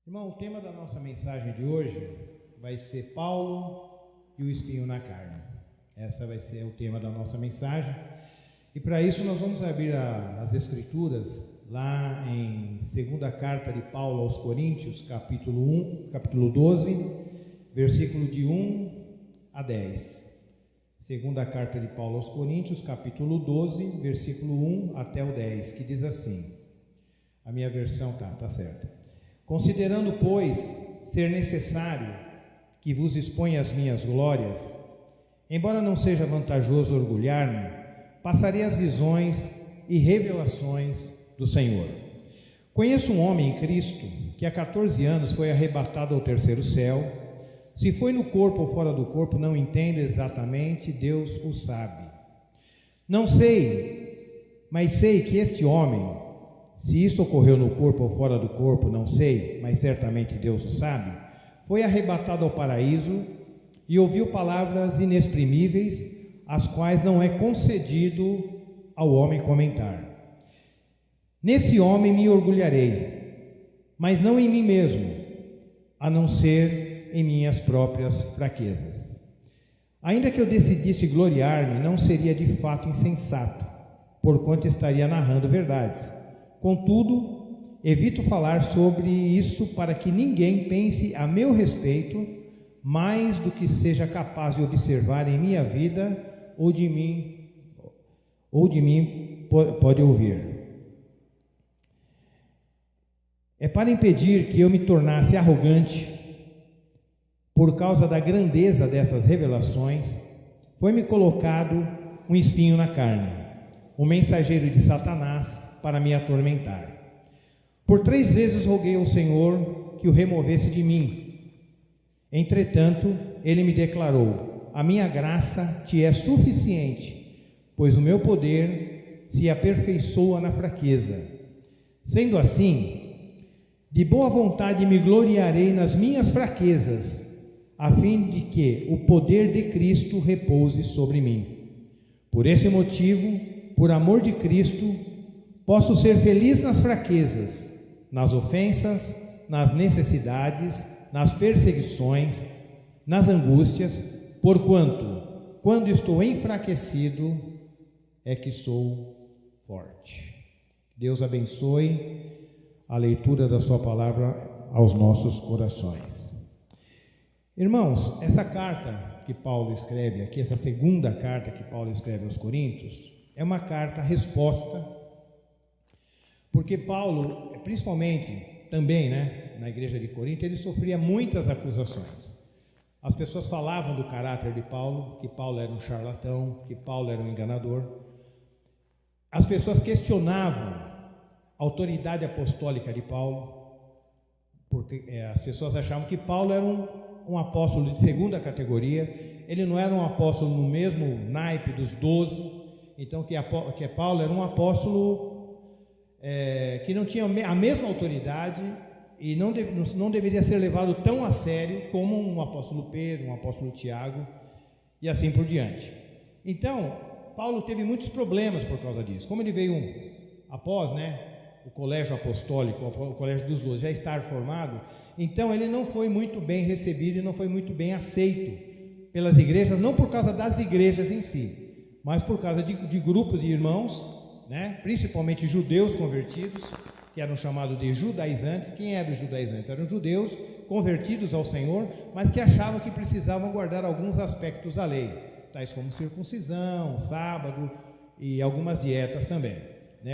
Irmão, o tema da nossa mensagem de hoje vai ser Paulo e o espinho na carne. Essa vai ser o tema da nossa mensagem. E para isso nós vamos abrir as Escrituras lá em segunda carta de Paulo aos Coríntios, capítulo 12, versículo de 1 a 10. Segunda carta de Paulo aos Coríntios, capítulo 12, versículo 1 até o 10, que diz assim. A minha versão tá certa. Considerando, pois, ser necessário que vos exponha as minhas glórias, embora não seja vantajoso orgulhar-me, passarei as visões e revelações do Senhor. Conheço um homem em Cristo que há 14 anos foi arrebatado ao terceiro céu. Se foi no corpo ou fora do corpo, não entendo exatamente, Deus o sabe. Não sei, mas sei que este homem, se isso ocorreu no corpo ou fora do corpo, não sei, mas certamente Deus o sabe, foi arrebatado ao paraíso e ouviu palavras inexprimíveis, as quais não é concedido ao homem comentar. Nesse homem me orgulharei, mas não em mim mesmo, a não ser em minhas próprias fraquezas. Ainda que eu decidisse gloriar-me, não seria de fato insensato, porquanto estaria narrando verdades. Contudo, evito falar sobre isso para que ninguém pense a meu respeito mais do que seja capaz de observar em minha vida ou de mim pode ouvir. É para impedir que eu me tornasse arrogante por causa da grandeza dessas revelações, foi-me colocado um espinho na carne, um mensageiro de Satanás para me atormentar. Por 3 vezes roguei ao Senhor que o removesse de mim. Entretanto, ele me declarou: a minha graça te é suficiente, pois o meu poder se aperfeiçoa na fraqueza. Sendo assim, de boa vontade me gloriarei nas minhas fraquezas, a fim de que o poder de Cristo repouse sobre mim. Por esse motivo, por amor de Cristo, posso ser feliz nas fraquezas, nas ofensas, nas necessidades, nas perseguições, nas angústias, porquanto, quando estou enfraquecido, é que sou forte. Deus abençoe a leitura da sua palavra aos nossos corações. Irmãos, essa carta que Paulo escreve aqui, essa segunda carta que Paulo escreve aos Coríntios, é uma carta resposta, porque Paulo, principalmente também, na igreja de Corinto, ele sofria muitas acusações. As pessoas falavam do caráter de Paulo, que Paulo era um charlatão, que Paulo era um enganador. As pessoas questionavam a autoridade apostólica de Paulo, porque as pessoas achavam que Paulo era um apóstolo de segunda categoria, ele não era um apóstolo no mesmo naipe dos 12, então que Paulo era um apóstolo que não tinha a mesma autoridade e não deveria ser levado tão a sério como um apóstolo Pedro, um apóstolo Tiago e assim por diante. Então, Paulo teve muitos problemas por causa disso. Como ele veio após, o colégio apostólico, o colégio dos 12, já estar formado, então ele não foi muito bem recebido e não foi muito bem aceito pelas igrejas, não por causa das igrejas em si, mas por causa de grupos de irmãos, principalmente judeus convertidos, que eram chamados de judaizantes. Quem eram os judaizantes? Eram judeus convertidos ao Senhor, mas que achavam que precisavam guardar alguns aspectos da lei, tais como circuncisão, sábado e algumas dietas também,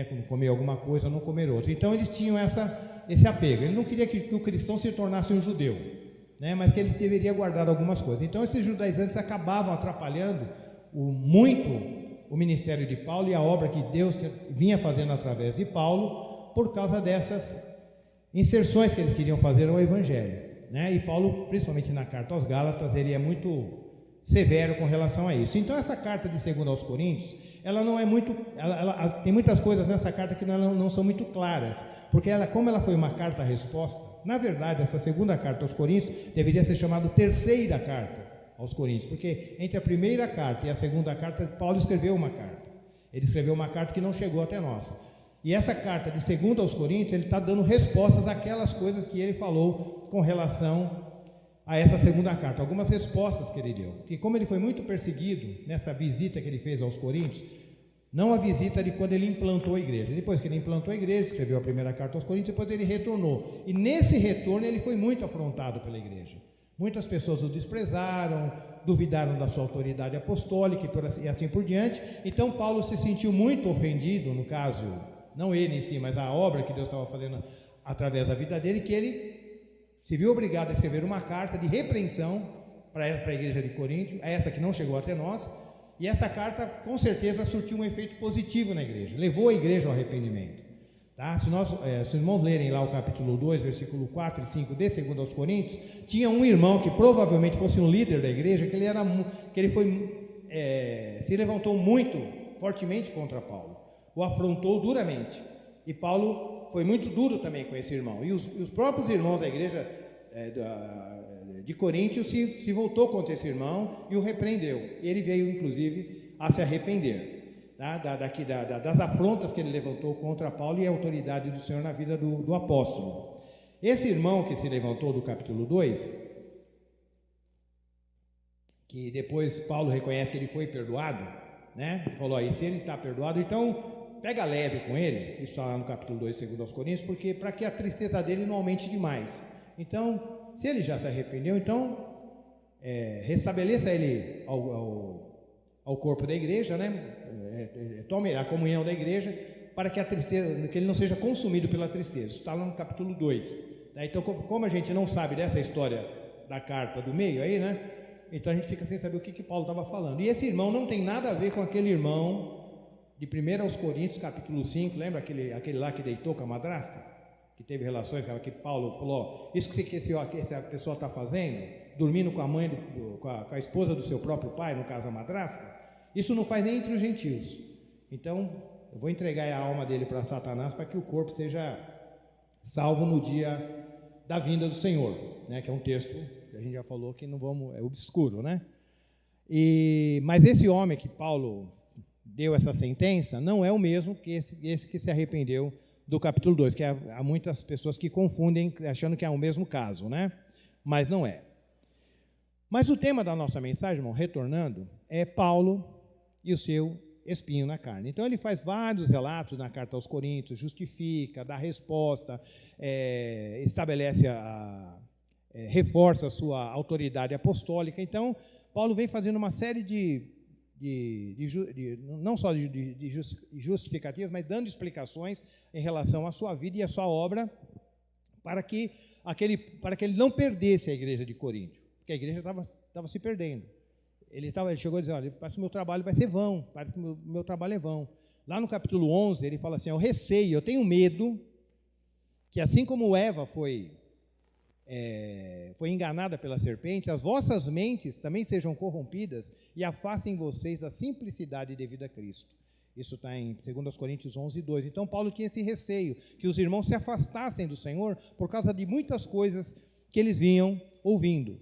como comer alguma coisa ou não comer outra. Então eles tinham esse apego. Ele não queria que o cristão se tornasse um judeu, mas que ele deveria guardar algumas coisas. Então esses judaizantes acabavam atrapalhando muito o ministério de Paulo e a obra que Deus vinha fazendo através de Paulo, por causa dessas inserções que eles queriam fazer ao Evangelho, E Paulo, principalmente na carta aos Gálatas, ele é muito severo com relação a isso. Então essa carta de 2 aos Coríntios, ela não é muito, ela tem muitas coisas nessa carta que não são muito claras, porque como ela foi uma carta-resposta, na verdade essa segunda carta aos Coríntios deveria ser chamada terceira carta aos Coríntios, porque entre a primeira carta e a segunda carta, Paulo escreveu uma carta. Ele escreveu uma carta que não chegou até nós. E essa carta de 2 aos Coríntios, ele está dando respostas àquelas coisas que ele falou com relação a essa segunda carta. Algumas respostas que ele deu. Porque como ele foi muito perseguido nessa visita que ele fez aos Coríntios, não a visita de quando ele implantou a igreja. Depois que ele implantou a igreja, escreveu a primeira carta aos Coríntios, depois ele retornou. E nesse retorno ele foi muito afrontado pela igreja. Muitas pessoas o desprezaram, duvidaram da sua autoridade apostólica e assim por diante. Então Paulo se sentiu muito ofendido, no caso, não ele em si, mas a obra que Deus estava fazendo através da vida dele, que ele se viu obrigado a escrever uma carta de repreensão para a igreja de Corinto, essa que não chegou até nós, e essa carta com certeza surtiu um efeito positivo na igreja, levou a igreja ao arrependimento. Tá? Se os irmãos lerem lá o capítulo 2, versículo 4 e 5 de 2 aos Coríntios, tinha um irmão que provavelmente fosse um líder da igreja, que ele se levantou muito fortemente contra Paulo, o afrontou duramente, e Paulo foi muito duro também com esse irmão, e os próprios irmãos da igreja de Coríntios se voltou contra esse irmão e o repreendeu. Ele veio inclusive a se arrepender, tá? Das afrontas que ele levantou contra Paulo e a autoridade do Senhor na vida do apóstolo. Esse irmão que se levantou do capítulo 2, que depois Paulo reconhece que ele foi perdoado, né? Ele falou aí, se ele está perdoado, então pega leve com ele. Isso está lá no capítulo 2, 2 aos Coríntios, porque para que a tristeza dele não aumente demais. Então, se ele já se arrependeu, então restabeleça ele ao corpo da igreja, né? Tome a comunhão da igreja, para que a tristeza, que ele não seja consumido pela tristeza. Isso está lá no capítulo 2. Então, como a gente não sabe dessa história da carta do meio aí, né? Então a gente fica sem saber o que Paulo estava falando. E esse irmão não tem nada a ver com aquele irmão de 1 aos Coríntios, capítulo 5, lembra aquele lá que deitou com a madrasta? Que teve relações, que Paulo falou, isso que essa pessoa está fazendo, dormindo com a mãe, com a esposa do seu próprio pai, no caso a madrasta, isso não faz nem entre os gentios. Então, eu vou entregar a alma dele para Satanás, para que o corpo seja salvo no dia da vinda do Senhor, né? Que é um texto que a gente já falou que não vamos, é obscuro, né? Mas esse homem que Paulo deu essa sentença não é o mesmo que esse que se arrependeu do capítulo 2, que há muitas pessoas que confundem, achando que é o mesmo caso, né? Mas não é. Mas o tema da nossa mensagem, irmão, retornando, é Paulo e o seu espinho na carne. Então ele faz vários relatos na carta aos Coríntios, justifica, dá resposta, estabelece, reforça a sua autoridade apostólica. Então Paulo vem fazendo uma série não só de justificativas, mas dando explicações em relação à sua vida e à sua obra, para que ele não perdesse a igreja de Corinto, porque a igreja estava se perdendo. Ele chegou a dizer, olha, parece que o meu trabalho vai ser vão, parece que o meu trabalho é vão. Lá no capítulo 11, ele fala assim, eu receio, eu tenho medo, que assim como Eva foi enganada pela serpente, as vossas mentes também sejam corrompidas e afastem vocês da simplicidade devida a Cristo. Isso está em 2 Coríntios 11, 2. Então Paulo tinha esse receio, que os irmãos se afastassem do Senhor por causa de muitas coisas que eles vinham ouvindo.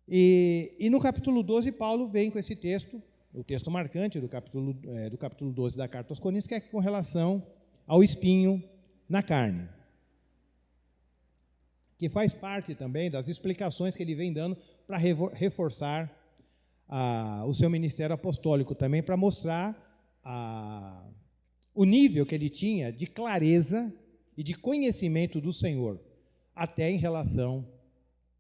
E no capítulo 12, Paulo vem com esse texto, o texto marcante do capítulo 12 da carta aos Coríntios, que é com relação ao espinho na carne, que faz parte também das explicações que ele vem dando para reforçar o seu ministério apostólico também, para mostrar o nível que ele tinha de clareza e de conhecimento do Senhor, até em relação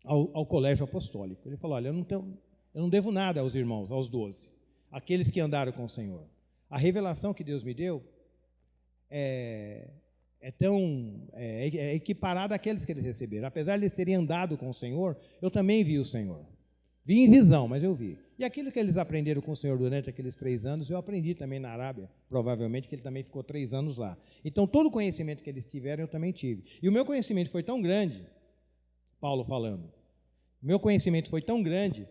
ao colégio apostólico. Ele falou, olha, eu não devo nada aos irmãos, aos 12, aqueles que andaram com o Senhor. A revelação que Deus me deu é equiparada àqueles que eles receberam. Apesar de eles terem andado com o Senhor, eu também vi o Senhor. Vi em visão, mas eu vi. E aquilo que eles aprenderam com o Senhor durante aqueles 3 anos, eu aprendi também na Arábia, provavelmente, que ele também ficou 3 anos lá. Então, todo o conhecimento que eles tiveram, eu também tive. E o meu conhecimento foi tão grande, Paulo falando, o meu conhecimento foi tão grande,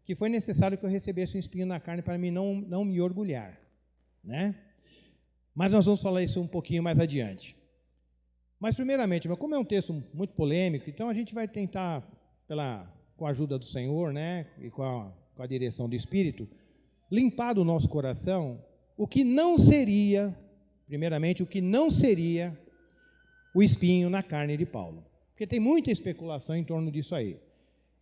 que foi necessário que eu recebesse um espinho na carne para mim não me orgulhar, né? Mas nós vamos falar isso um pouquinho mais adiante. Mas, primeiramente, como é um texto muito polêmico, então a gente vai tentar, com a ajuda do Senhor, né, e com a direção do Espírito, limpar do nosso coração o que não seria primeiramente, o que não seria o espinho na carne de Paulo. Porque tem muita especulação em torno disso aí.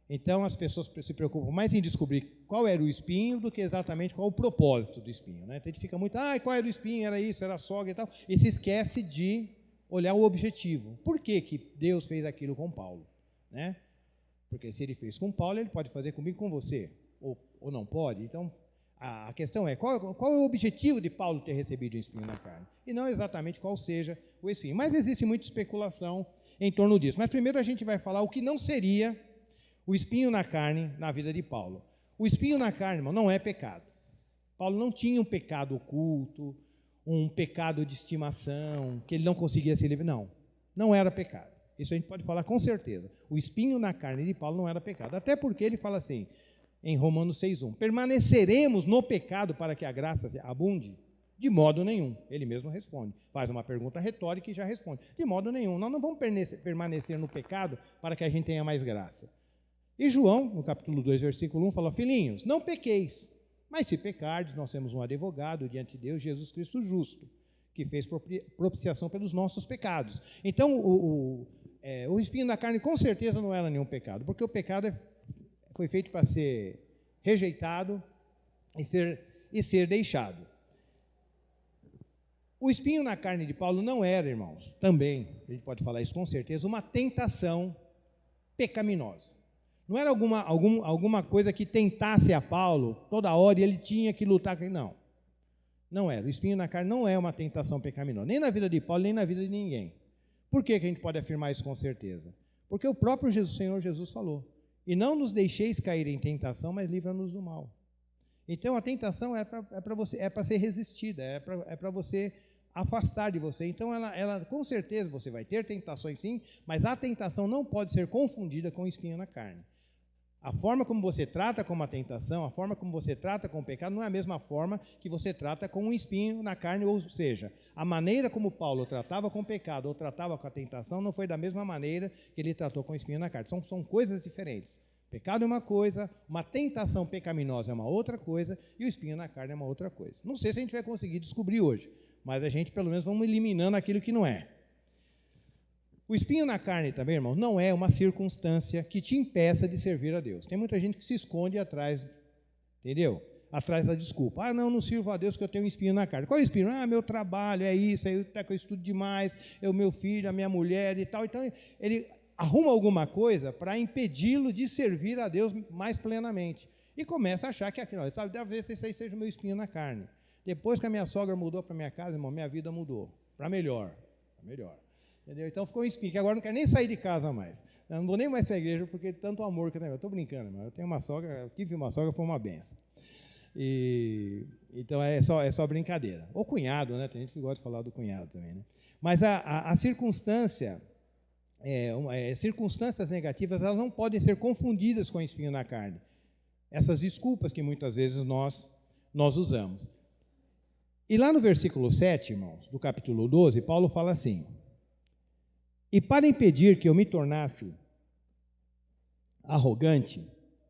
Então, as pessoas se preocupam mais em descobrir qual era o espinho do que exatamente qual o propósito do espinho, né? Então, a gente fica muito, qual era o espinho, era isso, era a sogra e tal, e se esquece de olhar o objetivo. Por que que Deus fez aquilo com Paulo, né? Porque se ele fez com Paulo, ele pode fazer comigo, com você, ou não pode. Então, a questão é, qual é o objetivo de Paulo ter recebido um espinho na carne? E não exatamente qual seja o espinho. Mas existe muita especulação em torno disso. Mas primeiro a gente vai falar o que não seria o espinho na carne na vida de Paulo. O espinho na carne, irmão, não é pecado. Paulo não tinha um pecado oculto, um pecado de estimação, que ele não conseguia se livrar. Não, não era pecado. Isso a gente pode falar com certeza. O espinho na carne de Paulo não era pecado. Até porque ele fala assim, em Romanos 6:1, permaneceremos no pecado para que a graça abunde? De modo nenhum. Ele mesmo responde. Faz uma pergunta retórica e já responde. De modo nenhum. Nós não vamos permanecer no pecado para que a gente tenha mais graça. E João, no capítulo 2, versículo 1, fala, filhinhos, não pequeis, mas se pecardes, nós temos um advogado diante de Deus, Jesus Cristo justo, que fez propiciação pelos nossos pecados. Então, o espinho na carne com certeza não era nenhum pecado, porque o pecado foi feito para ser rejeitado e ser deixado. O espinho na carne de Paulo não era, irmãos, também, a gente pode falar isso com certeza, uma tentação pecaminosa. Não era alguma coisa que tentasse a Paulo toda hora e ele tinha que lutar. Não, não era. O espinho na carne não é uma tentação pecaminosa, nem na vida de Paulo, nem na vida de ninguém. Por que a gente pode afirmar isso com certeza? Porque o próprio Senhor Jesus falou, e não nos deixeis cair em tentação, mas livra-nos do mal. Então a tentação é para ser resistida, é para você afastar de você. Então ela com certeza você vai ter tentações sim, mas a tentação não pode ser confundida com o espinho na carne. A forma como você trata com uma tentação, a forma como você trata com o pecado, não é a mesma forma que você trata com um espinho na carne, ou seja, a maneira como Paulo tratava com o pecado ou tratava com a tentação não foi da mesma maneira que ele tratou com o espinho na carne. São coisas diferentes. Pecado é uma coisa, uma tentação pecaminosa é uma outra coisa, e o espinho na carne é uma outra coisa. Não sei se a gente vai conseguir descobrir hoje, mas a gente pelo menos vamos eliminando aquilo que não é. O espinho na carne também, irmão, não é uma circunstância que te impeça de servir a Deus. Tem muita gente que se esconde atrás, entendeu? Atrás da desculpa. Não sirvo a Deus porque eu tenho um espinho na carne. Qual é o espinho? Meu trabalho, é isso, até que eu estudo demais, é o meu filho, a minha mulher e tal. Então, ele arruma alguma coisa para impedi-lo de servir a Deus mais plenamente. E começa a achar que aquilo, talvez isso aí seja o meu espinho na carne. Depois que a minha sogra mudou para minha casa, irmão, minha vida mudou. Para melhor. Para melhor. Entendeu? Então ficou um espinho, que agora não quero nem sair de casa mais. Eu não vou nem mais para a igreja, porque tanto amor que eu tenho. Eu estou brincando, irmão. Eu tenho uma sogra, eu tive uma sogra, foi uma benção. Então é só brincadeira. Ou cunhado, né? Tem gente que gosta de falar do cunhado também, né? Mas a circunstância, circunstâncias negativas, elas não podem ser confundidas com espinho na carne. Essas desculpas que muitas vezes nós usamos. E lá no versículo 7, irmãos, do capítulo 12, Paulo fala assim, e para impedir que eu me tornasse arrogante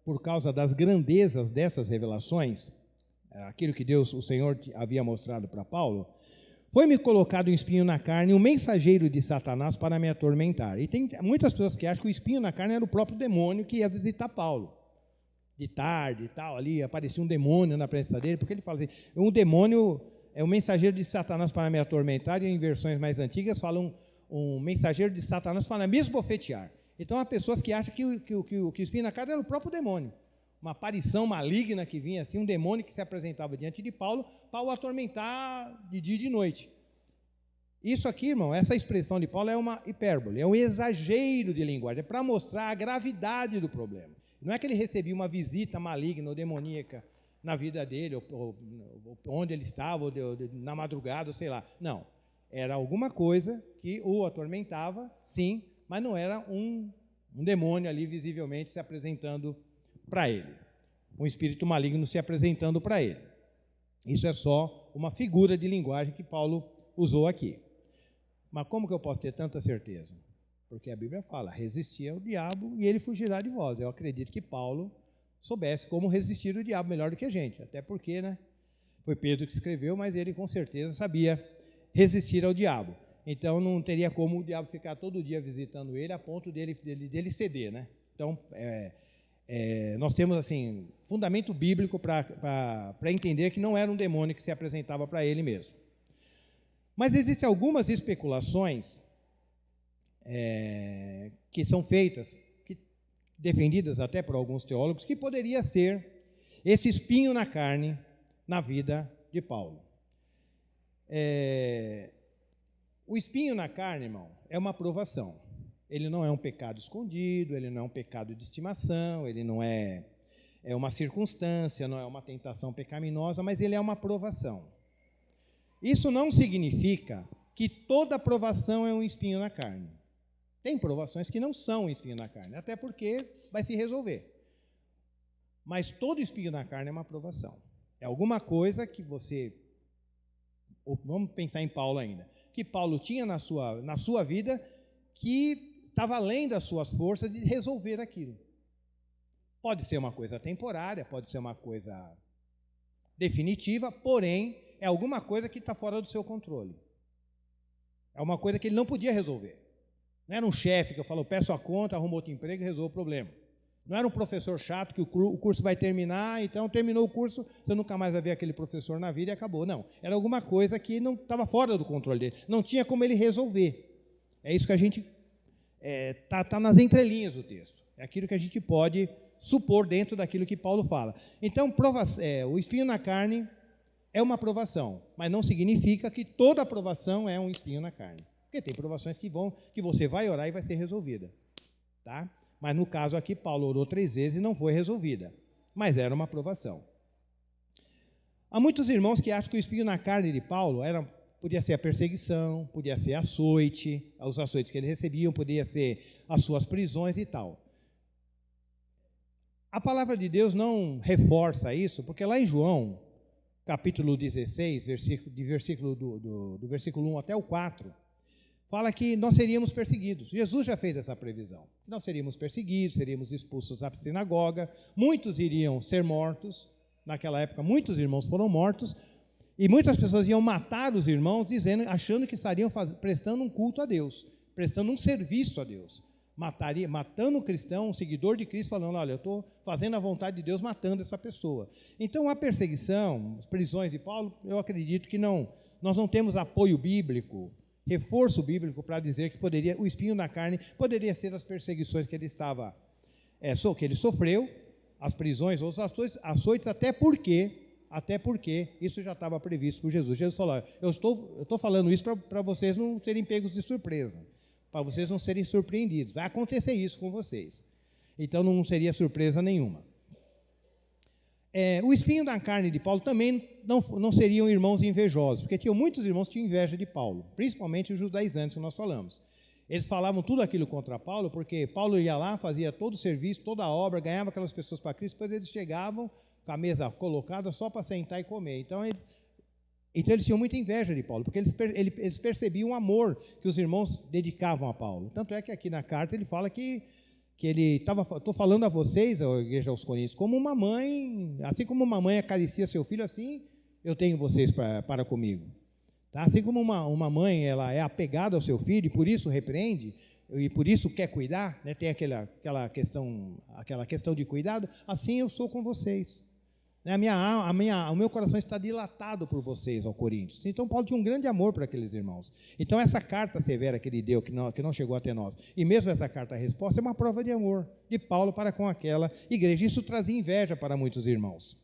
por causa das grandezas dessas revelações, aquilo que Deus, o Senhor, havia mostrado para Paulo, foi-me colocado um espinho na carne, um mensageiro de Satanás para me atormentar. E tem muitas pessoas que acham que o espinho na carne era o próprio demônio que ia visitar Paulo. De tarde e tal, ali aparecia um demônio na presença dele, porque ele fala assim, um demônio é um mensageiro de Satanás para me atormentar, e em versões mais antigas falam um mensageiro de Satanás para me esbofetear. Então há pessoas que acham que o espinho na carne era o próprio demônio. Uma aparição maligna que vinha assim, um demônio que se apresentava diante de Paulo para o atormentar de dia e de noite. Isso aqui, irmão, essa expressão de Paulo é uma hipérbole, é um exagero de linguagem, é para mostrar a gravidade do problema. Não é que ele recebia uma visita maligna ou demoníaca na vida dele, ou onde ele estava, ou na madrugada, ou sei lá. Não. Era alguma coisa que o atormentava, sim, mas não era um demônio ali visivelmente se apresentando para ele. Um espírito maligno se apresentando para ele. Isso é só uma figura de linguagem que Paulo usou aqui. Mas como que eu posso ter tanta certeza? Porque a Bíblia fala, resistir ao diabo e ele fugirá de vós. Eu acredito que Paulo soubesse como resistir ao diabo melhor do que a gente. Até porque, né? Foi Pedro que escreveu, mas ele com certeza sabia resistir ao diabo. Então, não teria como o diabo ficar todo dia visitando ele a ponto dele ceder, né? Então, nós temos, assim, fundamento bíblico para entender que não era um demônio que se apresentava para ele mesmo. Mas existem algumas especulações que são feitas, defendidas até por alguns teólogos, que poderia ser esse espinho na carne na vida de Paulo. O espinho na carne, irmão, é uma provação. Ele não é um pecado escondido, ele não é um pecado de estimação, ele não é uma circunstância, não é uma tentação pecaminosa, mas ele é uma provação. Isso não significa que toda provação é um espinho na carne. Tem provações que não são um espinho na carne, até porque vai se resolver. Mas todo espinho na carne é uma provação. É alguma coisa que você... Vamos pensar em Paulo ainda. Que Paulo tinha na sua vida que estava além das suas forças de resolver aquilo. Pode ser uma coisa temporária, pode ser uma coisa definitiva, porém, é alguma coisa que está fora do seu controle. É uma coisa que ele não podia resolver. Não era um chefe que eu falo, peço a conta, arrumo outro emprego e resolvo o problema. Não era um professor chato que o curso vai terminar, então terminou o curso, você nunca mais vai ver aquele professor na vida e acabou. Não, era alguma coisa que não estava fora do controle dele, não tinha como ele resolver. É isso que a gente tá nas entrelinhas do texto. É aquilo que a gente pode supor dentro daquilo que Paulo fala. Então, o espinho na carne é uma provação, mas não significa que toda provação é um espinho na carne. Porque tem provações que você vai orar e vai ser resolvida. Tá? Mas no caso aqui, Paulo orou 3 vezes e não foi resolvida. Mas era uma provação. Há muitos irmãos que acham que o espinho na carne de Paulo podia ser a perseguição, podia ser açoite, os açoites que ele recebia, podia ser as suas prisões e tal. A palavra de Deus não reforça isso, porque lá em João, capítulo 16, do versículo 1 até o 4, fala que nós seríamos perseguidos. Jesus já fez essa previsão. Nós seríamos perseguidos, seríamos expulsos da sinagoga, muitos iriam ser mortos. Naquela época, muitos irmãos foram mortos, e muitas pessoas iam matar os irmãos, achando que estariam prestando um culto a Deus, prestando um serviço a Deus. Matando um cristão, um seguidor de Cristo, falando, olha, eu estou fazendo a vontade de Deus, matando essa pessoa. Então, a perseguição, as prisões de Paulo, eu acredito que nós não temos apoio bíblico, reforço bíblico para dizer que o espinho na carne poderia ser as perseguições que ele sofreu, as prisões ou os açoites, até porque isso já estava previsto por Jesus. Jesus falou, eu estou falando isso para vocês não serem pegos de surpresa, para vocês não serem surpreendidos. Vai acontecer isso com vocês. Então não seria surpresa nenhuma. O espinho na carne de Paulo também não seriam irmãos invejosos, porque muitos irmãos tinham inveja de Paulo, principalmente os judaizantes que nós falamos. Eles falavam tudo aquilo contra Paulo, porque Paulo ia lá, fazia todo o serviço, toda a obra, ganhava aquelas pessoas para Cristo, depois eles chegavam com a mesa colocada só para sentar e comer. Então eles tinham muita inveja de Paulo, porque eles percebiam o amor que os irmãos dedicavam a Paulo. Tanto é que aqui na carta ele fala que ele estou falando a vocês, a igreja aos Coríntios, como uma mãe, assim como uma mãe acaricia seu filho, assim eu tenho vocês para comigo. Tá? Assim como uma mãe ela é apegada ao seu filho e por isso repreende, e por isso quer cuidar, né? Tem aquela questão de cuidado, assim eu sou com vocês. O meu coração está dilatado por vocês, ó Coríntios. Então, Paulo tinha um grande amor para aqueles irmãos. Então, essa carta severa que ele deu, que não chegou até nós, e mesmo essa carta-resposta, é uma prova de amor de Paulo para com aquela igreja. Isso trazia inveja para muitos irmãos.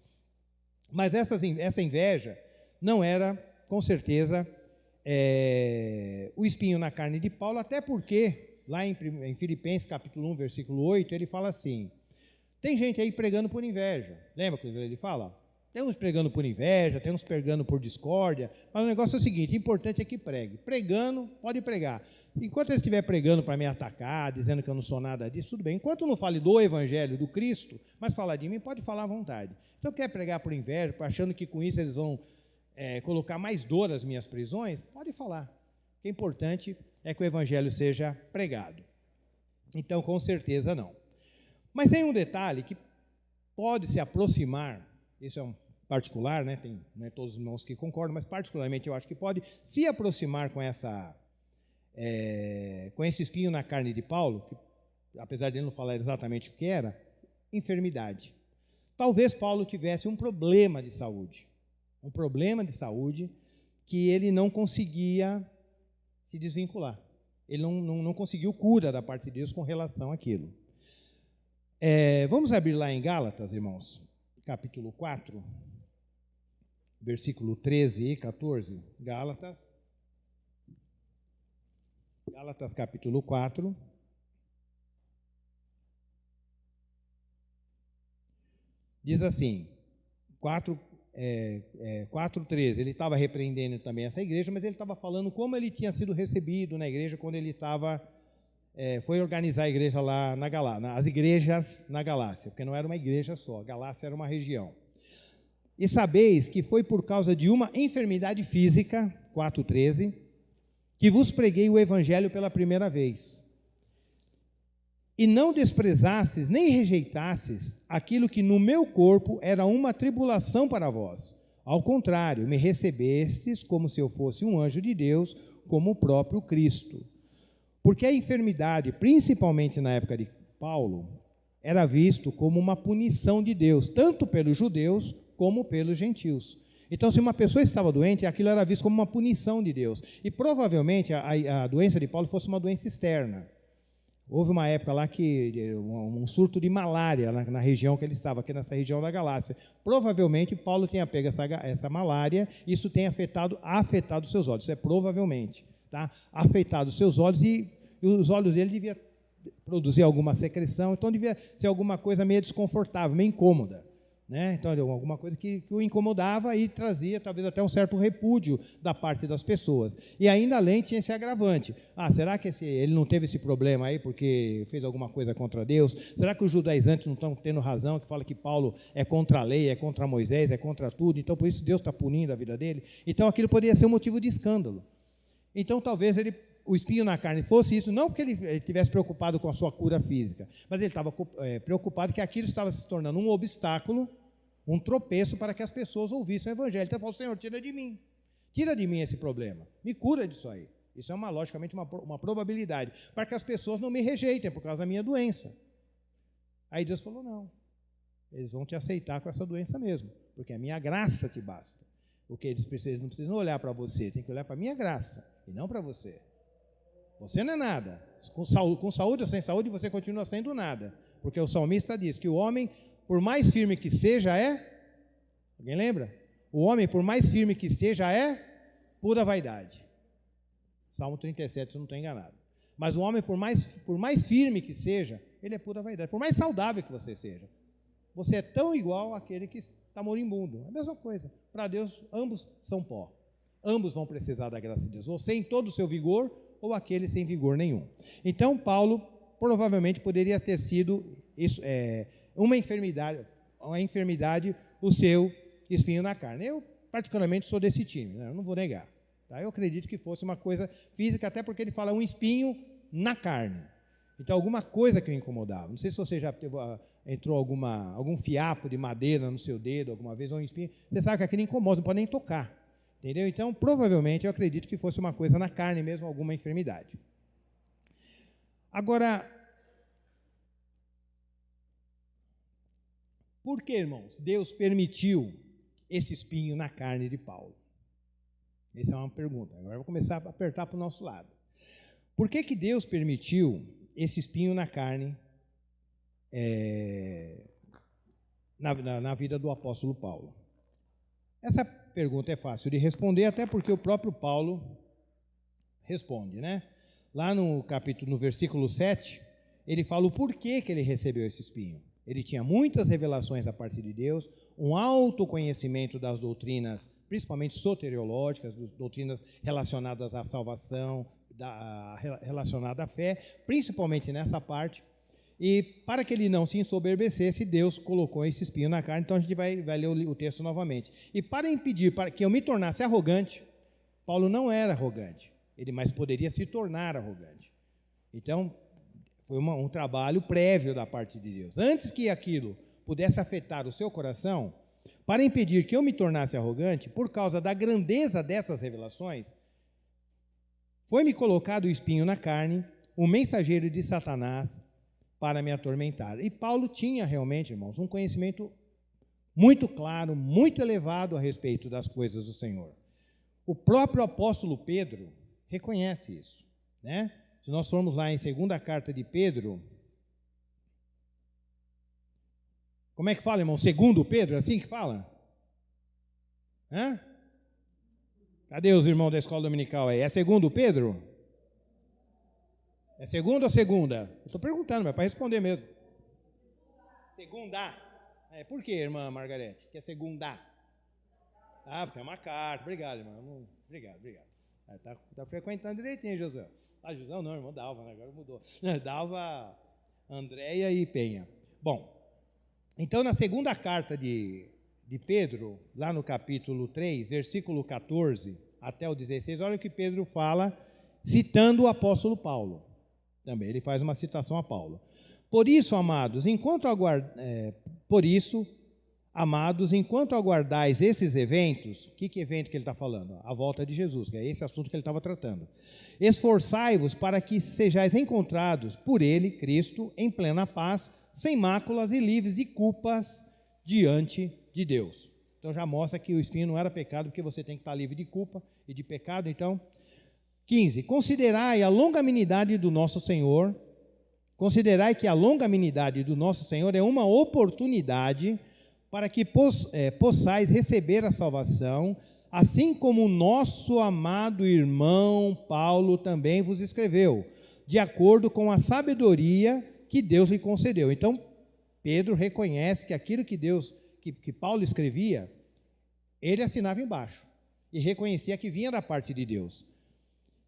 Mas essa inveja não era, com certeza, o espinho na carne de Paulo, até porque, lá em Filipenses, capítulo 1, versículo 8, ele fala assim... Tem gente aí pregando por inveja. Lembra que ele fala? Tem uns pregando por inveja, tem uns pregando por discórdia, mas o negócio é o seguinte, o importante é que pregue. Pregando, pode pregar. Enquanto ele estiver pregando para me atacar, dizendo que eu não sou nada disso, tudo bem. Enquanto não fale do evangelho, do Cristo, mas falar de mim, pode falar à vontade. Então, quer pregar por inveja, achando que com isso eles vão colocar mais dor às minhas prisões, pode falar. O que é importante é que o evangelho seja pregado. Então, com certeza não. Mas tem um detalhe que pode se aproximar, isso particular, né? Não é todos os irmãos que concordam, mas particularmente eu acho que pode se aproximar com esse espinho na carne de Paulo, que, apesar de ele não falar exatamente o que era, enfermidade. Talvez Paulo tivesse um problema de saúde que ele não conseguia se desvincular. Ele não conseguiu cura da parte de Deus com relação àquilo. Vamos abrir lá em Gálatas, irmãos, capítulo 4, versículo 13 e 14. Gálatas, capítulo 4. Diz assim, 4:13, ele estava repreendendo também essa igreja, mas ele estava falando como ele tinha sido recebido na igreja quando ele foi organizar a igreja lá as igrejas na Galácia, porque não era uma igreja só, a Galácia era uma região. E sabeis que foi por causa de uma enfermidade física, 4:13, que vos preguei o evangelho pela primeira vez. E não desprezastes nem rejeitastes aquilo que no meu corpo era uma tribulação para vós. Ao contrário, me recebestes como se eu fosse um anjo de Deus, como o próprio Cristo. Porque a enfermidade, principalmente na época de Paulo, era visto como uma punição de Deus, tanto pelos judeus como pelos gentios. Então, se uma pessoa estava doente, aquilo era visto como uma punição de Deus. E provavelmente a doença de Paulo fosse uma doença externa. Houve uma época lá que um surto de malária na região que ele estava, aqui nessa região da Galácia. Provavelmente Paulo tenha pego essa malária, isso tenha afetado os seus olhos. Isso é provavelmente, tá? Afetado os seus olhos e os olhos dele deviam produzir alguma secreção, então devia ser alguma coisa meio desconfortável, meio incômoda. Né? Então, alguma coisa que o incomodava e trazia talvez até um certo repúdio da parte das pessoas. E ainda além tinha esse agravante. Será que ele não teve esse problema aí porque fez alguma coisa contra Deus? Será que os judaizantes não estão tendo razão, que fala que Paulo é contra a lei, é contra Moisés, é contra tudo, então por isso Deus está punindo a vida dele? Então aquilo poderia ser um motivo de escândalo. Então talvez o espinho na carne fosse isso, não porque ele estivesse preocupado com a sua cura física, mas ele estava preocupado que aquilo estava se tornando um obstáculo, um tropeço para que as pessoas ouvissem o evangelho. Então ele falou: Senhor, tira de mim esse problema, me cura disso aí. Isso é logicamente uma probabilidade, para que as pessoas não me rejeitem por causa da minha doença. Aí Deus falou: não, eles vão te aceitar com essa doença mesmo, porque a minha graça te basta. Porque eles não precisam olhar para você, tem que olhar para a minha graça, e não para você. Você não é nada. Com saúde ou sem saúde, você continua sendo nada. Porque o salmista diz que o homem, por mais firme que seja, alguém lembra? O homem, por mais firme que seja, é pura vaidade. Salmo 37, se eu não estou enganado. Mas o homem, por mais firme que seja, ele é pura vaidade. Por mais saudável que você seja, você é tão igual àquele que está moribundo. É a mesma coisa. Para Deus, ambos são pó. Ambos vão precisar da graça de Deus. Você em todo o seu vigor, ou aquele sem vigor nenhum. Então, Paulo provavelmente poderia ter sido uma enfermidade, o seu espinho na carne. Eu, particularmente, sou desse time, né? Eu não vou negar. Tá? Eu acredito que fosse uma coisa física, até porque ele fala um espinho na carne. Então, alguma coisa que o incomodava. Não sei se você já entrou algum fiapo de madeira no seu dedo alguma vez, ou um espinho. Você sabe que aquilo incomoda, não pode nem tocar. Entendeu? Então, provavelmente, eu acredito que fosse uma coisa na carne mesmo, alguma enfermidade. Agora, por que, irmãos, Deus permitiu esse espinho na carne de Paulo? Essa é uma pergunta. Agora eu vou começar a apertar para o nosso lado. Por que Deus permitiu esse espinho na carne na vida do apóstolo Paulo? Essa pergunta é fácil de responder, até porque o próprio Paulo responde, né? Lá no versículo 7, ele fala o porquê que ele recebeu esse espinho. Ele tinha muitas revelações da parte de Deus, um alto conhecimento das doutrinas, principalmente soteriológicas, das doutrinas relacionadas à salvação, relacionadas à fé, principalmente nessa parte. E para que ele não se ensoberbecesse, Deus colocou esse espinho na carne. Então a gente vai ler o texto novamente. E para impedir que eu me tornasse arrogante, Paulo não era arrogante, mas poderia se tornar arrogante. Então, foi um trabalho prévio da parte de Deus. Antes que aquilo pudesse afetar o seu coração, para impedir que eu me tornasse arrogante, por causa da grandeza dessas revelações, foi-me colocado o espinho na carne, o mensageiro de Satanás, para me atormentar. E Paulo tinha realmente, irmãos, um conhecimento muito claro, muito elevado a respeito das coisas do Senhor. O próprio apóstolo Pedro reconhece isso, né? Se nós formos lá em segunda carta de Pedro, como é que fala, irmão? Segundo Pedro, é assim que fala? Hã? Cadê os irmãos da escola dominical aí? É segundo Pedro? É segunda ou segunda? Eu estou perguntando, mas é para responder mesmo. Segunda. Por que, irmã Margarete? Que é segunda? Ah, porque é uma carta. Obrigado, irmão. Obrigado. Tá frequentando direitinho, José. Ah, José não, irmão Dalva, né? Agora mudou. Dalva, Andréia e Penha. Bom, então na segunda carta de Pedro, lá no capítulo 3, versículo 14 até o 16, olha o que Pedro fala, citando o apóstolo Paulo. Também ele faz uma citação a Paulo. Por isso, amados, enquanto aguardais esses eventos, que evento que ele está falando? A volta de Jesus, que é esse assunto que ele estava tratando. Esforçai-vos para que sejais encontrados por ele, Cristo, em plena paz, sem máculas e livres de culpas diante de Deus. Então já mostra que o espinho não era pecado, porque você tem que estar livre de culpa e de pecado. Então, 15. Considerai que a longanimidade do nosso Senhor é uma oportunidade para que possais receber a salvação, assim como o nosso amado irmão Paulo também vos escreveu, de acordo com a sabedoria que Deus lhe concedeu. Então, Pedro reconhece que aquilo que Paulo escrevia, ele assinava embaixo e reconhecia que vinha da parte de Deus.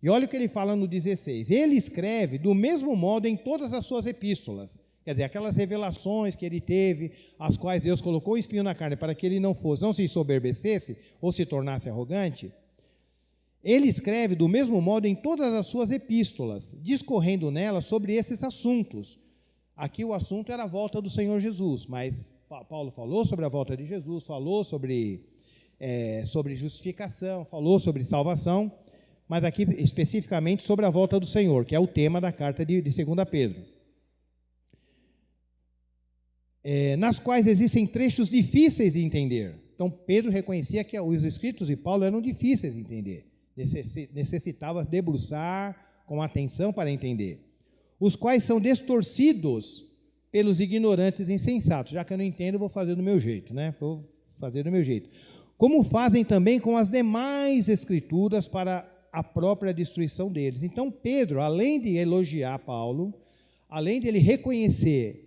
E olha o que ele fala no 16. Ele escreve do mesmo modo em todas as suas epístolas. Quer dizer, aquelas revelações que ele teve, as quais Deus colocou o espinho na carne para que ele não se ensoberbecesse ou se tornasse arrogante. Ele escreve do mesmo modo em todas as suas epístolas, discorrendo nelas sobre esses assuntos. Aqui o assunto era a volta do Senhor Jesus, mas Paulo falou sobre a volta de Jesus, falou sobre justificação, falou sobre salvação, mas aqui especificamente sobre a volta do Senhor, que é o tema da carta de 2 Pedro. Nas quais existem trechos difíceis de entender. Então, Pedro reconhecia que os escritos de Paulo eram difíceis de entender. Necessitava debruçar com atenção para entender. Os quais são distorcidos pelos ignorantes insensatos. Já que eu não entendo, vou fazer do meu jeito, né? Vou fazer do meu jeito. Como fazem também com as demais escrituras para a própria destruição deles. Então, Pedro, além de elogiar Paulo, além de ele reconhecer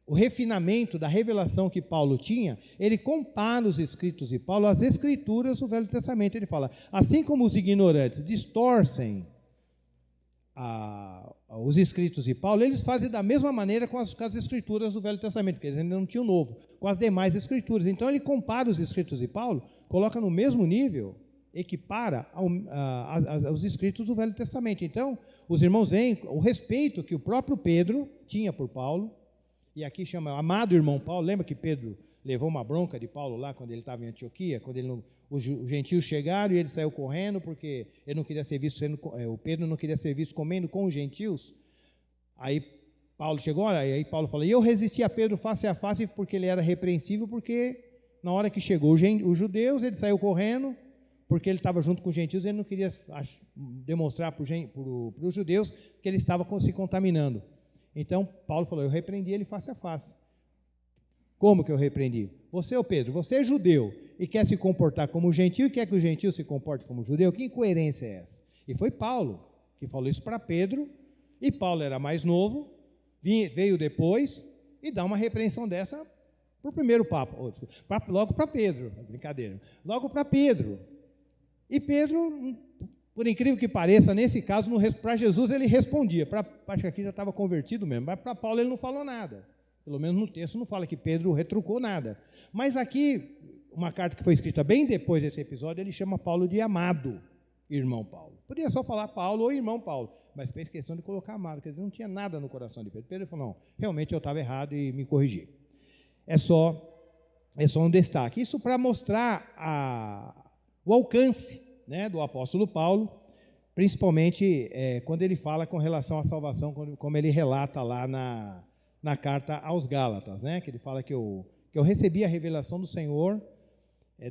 o refinamento da revelação que Paulo tinha, ele compara os escritos de Paulo às escrituras do Velho Testamento. Ele fala, assim como os ignorantes distorcem os escritos de Paulo, eles fazem da mesma maneira com as escrituras do Velho Testamento, porque eles ainda não tinham o Novo, com as demais escrituras. Então, ele compara os escritos de Paulo, coloca no mesmo nível, equipara aos escritos do Velho Testamento. Então, os irmãos veem o respeito que o próprio Pedro tinha por Paulo, e aqui chama amado irmão Paulo. Lembra que Pedro levou uma bronca de Paulo lá quando ele estava em Antioquia, quando os gentios chegaram e ele saiu correndo porque ele não queria ser visto o Pedro não queria ser visto comendo com os gentios. Aí Paulo chegou, aí Paulo falou, e eu resisti a Pedro face a face porque ele era repreensível, porque na hora que chegou os judeus, ele saiu correndo, porque ele estava junto com os gentios, ele não queria demonstrar para os judeus que ele estava se contaminando. Então, Paulo falou, eu repreendi ele face a face. Como que eu repreendi? Você, Pedro, você é judeu e quer se comportar como gentio e quer que o gentio se comporte como judeu? Que incoerência é essa? E foi Paulo que falou isso para Pedro, e Paulo era mais novo, veio depois e dá uma repreensão dessa para o primeiro papa, logo para Pedro, brincadeira, logo para Pedro. E Pedro, por incrível que pareça, nesse caso, para Jesus ele respondia, acho que aqui já estava convertido mesmo, mas para Paulo ele não falou nada. Pelo menos no texto não fala que Pedro retrucou nada. Mas aqui, uma carta que foi escrita bem depois desse episódio, ele chama Paulo de amado irmão Paulo. Podia só falar Paulo ou irmão Paulo, mas fez questão de colocar amado, quer dizer, não tinha nada no coração de Pedro. Pedro falou, não, realmente eu estava errado e me corrigi. É só é só um destaque. Isso para mostrar o alcance, né, do apóstolo Paulo, principalmente quando ele fala com relação à salvação, como ele relata lá na carta aos Gálatas, né, que ele fala que eu recebi a revelação do Senhor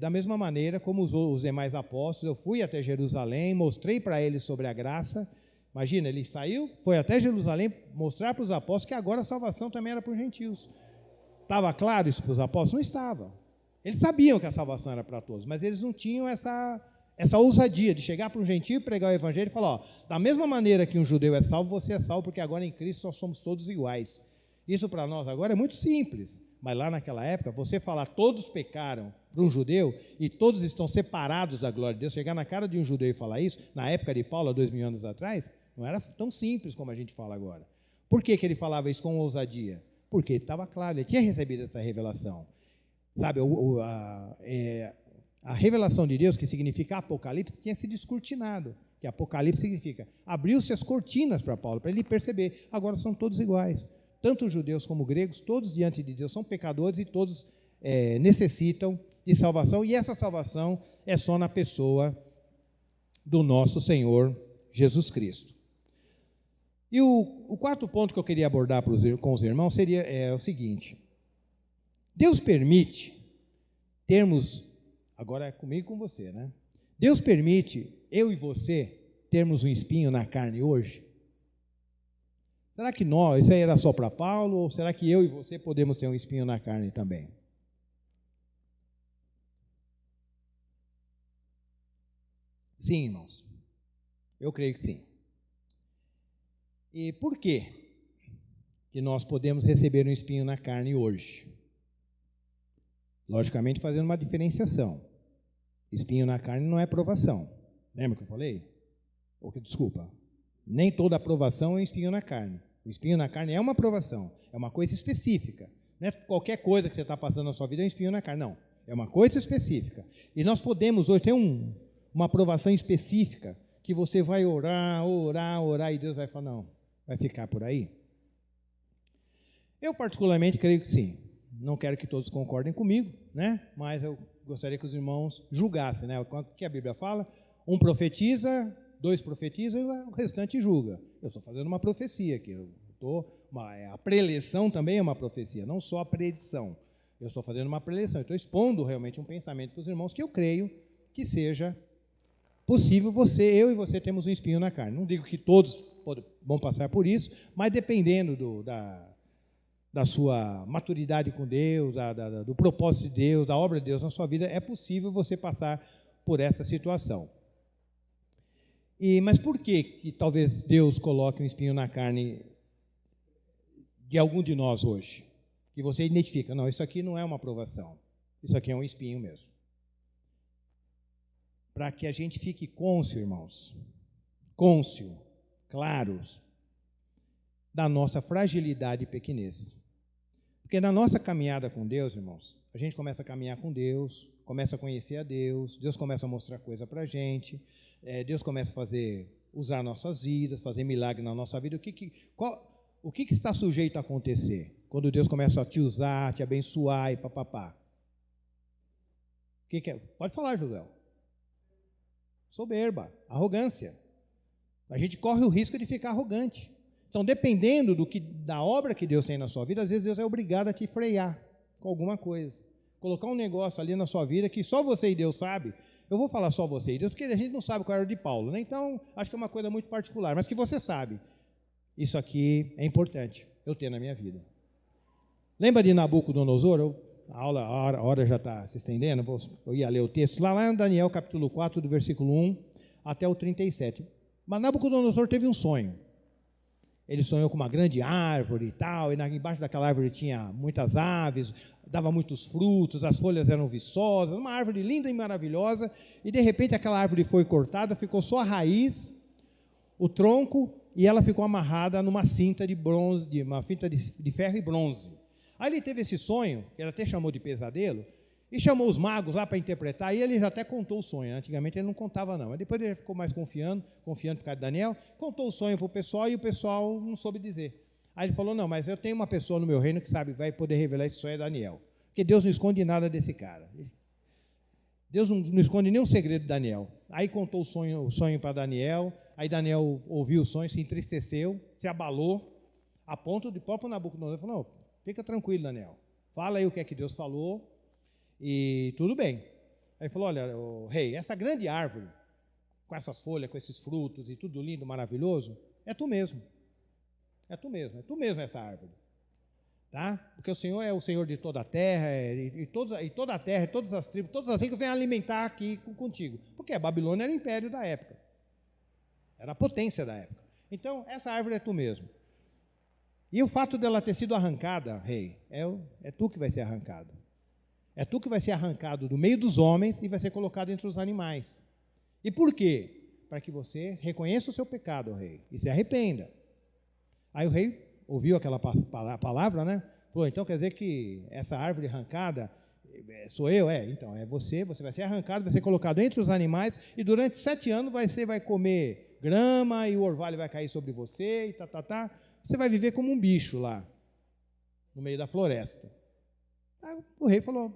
da mesma maneira como os demais apóstolos. Eu fui até Jerusalém, mostrei para eles sobre a graça. Imagina, ele saiu, foi até Jerusalém mostrar para os apóstolos que agora a salvação também era para os gentios. Estava claro isso para os apóstolos? Não estava. Eles sabiam que a salvação era para todos, mas eles não tinham essa ousadia de chegar para um gentio e pregar o evangelho e falar, da mesma maneira que um judeu é salvo, você é salvo, porque agora em Cristo nós somos todos iguais. Isso para nós agora é muito simples, mas lá naquela época, você falar todos pecaram para um judeu e todos estão separados da glória de Deus, chegar na cara de um judeu e falar isso, na época de Paulo, há 2000 anos atrás, não era tão simples como a gente fala agora. Por que ele falava isso com ousadia? Porque estava claro, ele tinha recebido essa revelação. Sabe, a revelação de Deus, que significa Apocalipse, tinha sido descortinado. Que Apocalipse significa, abriu-se as cortinas para Paulo, para ele perceber, agora são todos iguais. Tanto judeus como gregos, todos diante de Deus são pecadores e todos necessitam de salvação. E essa salvação é só na pessoa do nosso Senhor Jesus Cristo. E o quarto ponto que eu queria abordar com os irmãos seria o seguinte: Deus permite termos, agora é comigo e com você, né? Deus permite eu e você termos um espinho na carne hoje? Será que isso aí era só para Paulo, ou será que eu e você podemos ter um espinho na carne também? Sim, irmãos, eu creio que sim. E por quê que nós podemos receber um espinho na carne hoje? Logicamente, fazendo uma diferenciação. Espinho na carne não é provação. Lembra que eu falei? Desculpa. Nem toda aprovação é um espinho na carne. O espinho na carne é uma provação, é uma coisa específica. Não é qualquer coisa que você está passando na sua vida é um espinho na carne, não. É uma coisa específica. E nós podemos hoje ter uma aprovação específica que você vai orar, e Deus vai falar, não, vai ficar por aí? Eu particularmente creio que sim. Não quero que todos concordem comigo, né? Mas eu gostaria que os irmãos julgassem, né? O que a Bíblia fala? Um profetiza, 2 profetizam e o restante julga. Eu estou fazendo uma profecia aqui. A preleção também é uma profecia, não só a predição. Eu estou fazendo uma preleção, eu estou expondo realmente um pensamento para os irmãos que eu creio que seja possível eu e você temos um espinho na carne. Não digo que todos vão passar por isso, mas dependendo da sua maturidade com Deus, do propósito de Deus, da obra de Deus na sua vida, é possível você passar por essa situação. Mas por que talvez Deus coloque um espinho na carne de algum de nós hoje? Que você identifica, não, isso aqui não é uma aprovação, isso aqui é um espinho mesmo. Para que a gente fique cônscio, irmãos, claros, da nossa fragilidade e pequenez. Porque na nossa caminhada com Deus, irmãos, a gente começa a caminhar com Deus, começa a conhecer a Deus, Deus começa a mostrar coisa para a gente, Deus começa a usar nossas vidas, fazer milagre na nossa vida. O que está sujeito a acontecer quando Deus começa a te usar, te abençoar e papapá? O que é? Pode falar, José. Soberba, arrogância. A gente corre o risco de ficar arrogante. Então, dependendo da obra que Deus tem na sua vida, às vezes Deus é obrigado a te frear com alguma coisa. Colocar um negócio ali na sua vida que só você e Deus sabe. Eu vou falar só você e Deus, porque a gente não sabe qual era o de Paulo, né? Então, acho que é uma coisa muito particular, mas que você sabe. Isso aqui é importante eu ter na minha vida. Lembra de Nabucodonosor? A hora já está se estendendo, eu ia ler o texto. Lá em Daniel, capítulo 4, do versículo 1 até o 37. Mas Nabucodonosor teve um sonho. Ele sonhou com uma grande árvore e tal, e embaixo daquela árvore tinha muitas aves, dava muitos frutos, as folhas eram viçosas, uma árvore linda e maravilhosa, e de repente aquela árvore foi cortada, ficou só a raiz, o tronco, e ela ficou amarrada numa cinta de bronze, uma cinta de ferro e bronze. Aí ele teve esse sonho, que ele até chamou de pesadelo, e chamou os magos lá para interpretar, e ele já até contou o sonho. Antigamente ele não contava não, mas depois ele ficou mais confiando por causa de Daniel, contou o sonho para o pessoal, e o pessoal não soube dizer. Aí ele falou, não, mas eu tenho uma pessoa no meu reino que vai poder revelar esse sonho, é Daniel. Porque Deus não esconde nada desse cara. Deus não esconde nenhum segredo de Daniel. Aí contou o sonho para Daniel, aí Daniel ouviu o sonho, se entristeceu, se abalou, a ponto de próprio Nabucodonosor falou, não, fica tranquilo, Daniel, fala aí o que é que Deus falou, e tudo bem. Aí ele falou, olha, rei, essa grande árvore, com essas folhas, com esses frutos e tudo lindo, maravilhoso, é tu mesmo. É tu mesmo essa árvore. Tá? Porque o Senhor é o Senhor de toda a terra, e toda a terra, todas as tribos, todas as tribos vêm alimentar aqui contigo. Porque a Babilônia era o império da época. Era a potência da época. Então, essa árvore é tu mesmo. E o fato dela ter sido arrancada, rei, é tu que vai ser arrancado. É tu que vai ser arrancado do meio dos homens e vai ser colocado entre os animais. E por quê? Para que você reconheça o seu pecado, rei, e se arrependa. Aí o rei ouviu aquela palavra, né? Falou, então quer dizer que essa árvore arrancada sou eu? Então é você vai ser arrancado, vai ser colocado entre os animais e durante 7 anos você vai comer grama e o orvalho vai cair sobre você e Você vai viver como um bicho lá, no meio da floresta. Aí o rei falou,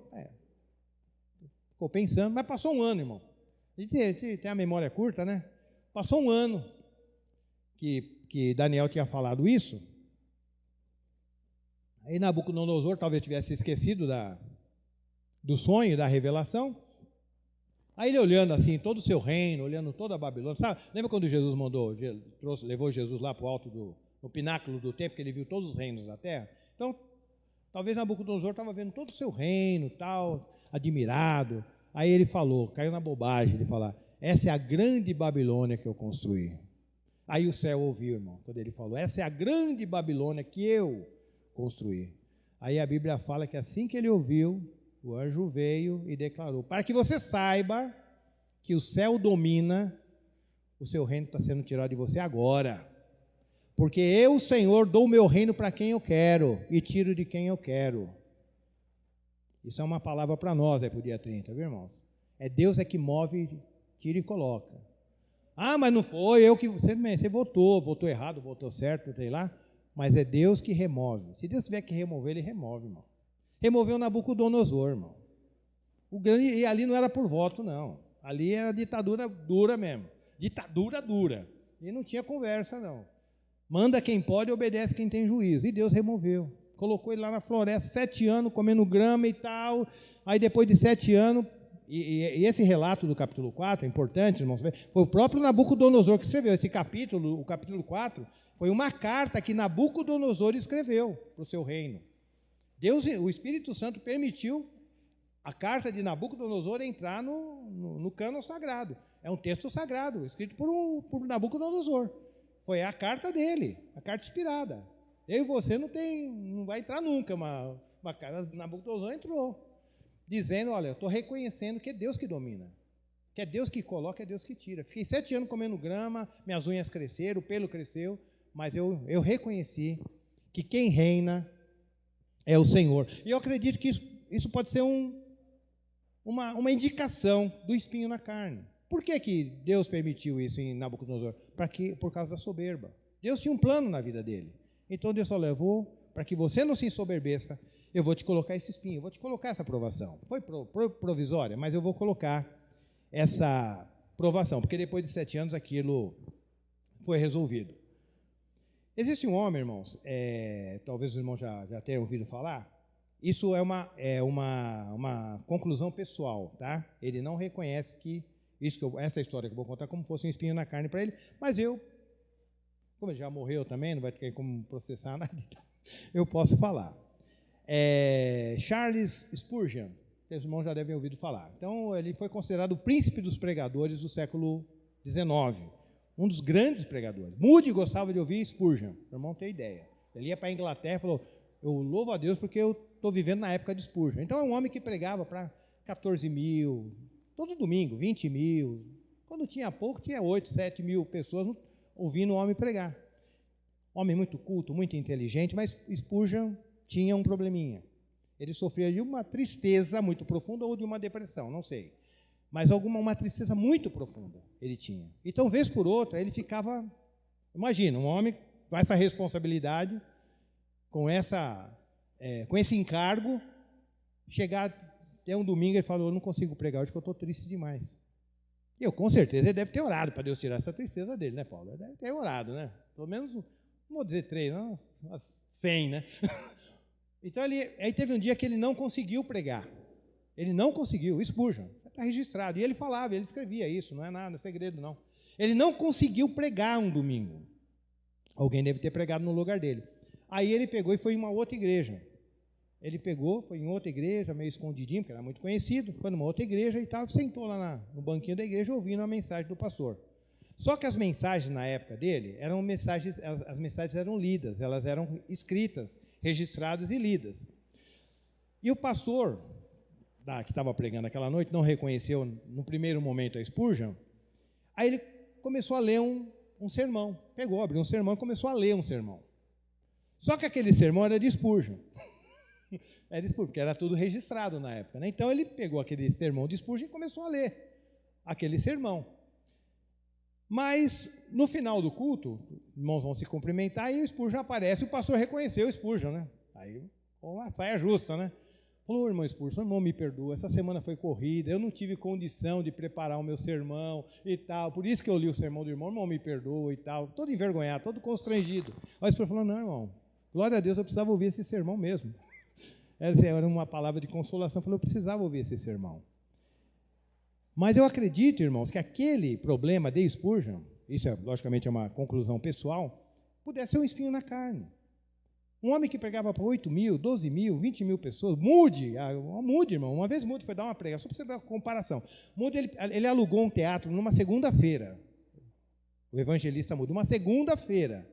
ficou pensando, mas passou um ano, irmão. A gente tem a memória curta, né? Passou um ano que Daniel tinha falado isso. Aí Nabucodonosor talvez tivesse esquecido do sonho, da revelação. Aí ele olhando assim, todo o seu reino, olhando toda a Babilônia. Sabe? Lembra quando Jesus levou Jesus lá para o alto no pináculo do templo, que ele viu todos os reinos da terra? Então, talvez Nabucodonosor estava vendo todo o seu reino, tal, admirado. Aí ele falou, caiu na bobagem, ele falou, essa é a grande Babilônia que eu construí. Aí o céu ouviu, irmão, quando ele falou, essa é a grande Babilônia que eu construir. Aí a Bíblia fala que assim que ele ouviu, o anjo veio e declarou, para que você saiba que o céu domina, o seu reino está sendo tirado de você agora. Porque eu, Senhor, dou o meu reino para quem eu quero e tiro de quem eu quero. Isso é uma palavra para nós, para o dia 30, viu, irmão? É Deus que move, tira e coloca. Ah, mas não foi eu que... Você votou errado, votou certo, sei lá. Mas é Deus que remove. Se Deus tiver que remover, Ele remove, irmão. Removeu Nabucodonosor, irmão. E ali não era por voto, não. Ali era ditadura dura mesmo. Ditadura dura. E não tinha conversa, não. Manda quem pode e obedece quem tem juízo. E Deus removeu. Colocou ele lá na floresta, 7 anos, comendo grama e tal. Aí depois de 7 anos... E esse relato do capítulo 4, é importante, irmãos, foi o próprio Nabucodonosor que escreveu. Esse capítulo, o capítulo 4, foi uma carta que Nabucodonosor escreveu para o seu reino. Deus, o Espírito Santo permitiu a carta de Nabucodonosor entrar no cânon sagrado. É um texto sagrado, escrito por Nabucodonosor. Foi a carta dele, a carta inspirada. Eu e você não vai entrar nunca, uma carta. Nabucodonosor entrou. Dizendo, olha, eu estou reconhecendo que é Deus que domina, que é Deus que coloca, é Deus que tira. Fiquei 7 anos comendo grama, minhas unhas cresceram, o pelo cresceu, mas eu reconheci que quem reina é o Senhor. E eu acredito que isso pode ser uma indicação do espinho na carne. Por que Deus permitiu isso em Nabucodonosor? Por causa da soberba. Deus tinha um plano na vida dele. Então Deus só levou para que você não se ensoberbeça. Eu vou te colocar esse espinho, eu vou te colocar essa provação. Foi provisória, mas eu vou colocar essa provação, porque depois de 7 anos aquilo foi resolvido. Existe um homem, irmãos, talvez os irmãos já tenham ouvido falar, isso é uma conclusão pessoal, tá? Ele não reconhece que essa história que eu vou contar como fosse um espinho na carne para ele, mas como ele já morreu também, não vai ter como processar nada, eu posso falar. Charles Spurgeon, os irmãos já devem ter ouvido falar. Então, ele foi considerado o príncipe dos pregadores do século XIX, um dos grandes pregadores. Moody gostava de ouvir Spurgeon, o irmão tem ideia. Ele ia para a Inglaterra e falou, eu louvo a Deus porque eu estou vivendo na época de Spurgeon. Então, é um homem que pregava para 14 mil, todo domingo, 20 mil. Quando tinha pouco, tinha 8, 7 mil pessoas ouvindo o homem pregar. Homem muito culto, muito inteligente, mas Spurgeon tinha um probleminha. Ele sofria de uma tristeza muito profunda ou de uma depressão, não sei. Mas uma tristeza muito profunda ele tinha. Então, vez por outra, ele ficava... Imagina, um homem com essa responsabilidade, com esse encargo, chegar até um domingo, ele falou, eu não consigo pregar hoje porque eu estou triste demais. E eu, com certeza, ele deve ter orado para Deus tirar essa tristeza dele, né, Paulo? Ele deve ter orado, né? Pelo menos, não vou dizer 3, não, 100, né? Então, aí teve um dia que ele não conseguiu pregar. Ele não conseguiu, Spurgeon, está registrado. E ele falava, ele escrevia isso, não é nada, não é segredo, não. Ele não conseguiu pregar um domingo. Alguém deve ter pregado no lugar dele. Aí ele pegou e foi em uma outra igreja. Ele pegou, foi em outra igreja, meio escondidinho, porque era muito conhecido, foi numa outra igreja e tal, sentou lá no banquinho da igreja ouvindo a mensagem do pastor. Só que as mensagens na época dele eram mensagens, as mensagens eram lidas, elas eram escritas, registradas e lidas. E o pastor, que estava pregando aquela noite, não reconheceu no primeiro momento a Spurgeon, aí ele começou a ler um sermão, pegou, abriu um sermão e começou a ler um sermão. Só que aquele sermão era de Spurgeon. Era de Spurgeon, porque era tudo registrado na época, né? Então ele pegou aquele sermão de Spurgeon e começou a ler aquele sermão. Mas no final do culto, os irmãos vão se cumprimentar e o Spurgeon aparece, o pastor reconheceu o Spurgeon, né? Aí uma saia justa, né? Falou, irmão Spurgeon, irmão, me perdoa, essa semana foi corrida, eu não tive condição de preparar o meu sermão e tal, por isso que eu li o sermão do irmão me perdoa e tal, todo envergonhado, todo constrangido. Aí o Spurgeon falou, não, irmão, glória a Deus, eu precisava ouvir esse sermão mesmo. Era uma palavra de consolação, eu falei, eu precisava ouvir esse sermão. Mas eu acredito, irmãos, que aquele problema de Spurgeon, isso logicamente é uma conclusão pessoal, pudesse ser um espinho na carne. Um homem que pregava para 8 mil, 12 mil, 20 mil pessoas, Moody, irmão, uma vez Moody foi dar uma pregação, só para você ver a comparação. Moody, ele alugou um teatro numa segunda-feira, o evangelista Moody, uma segunda-feira.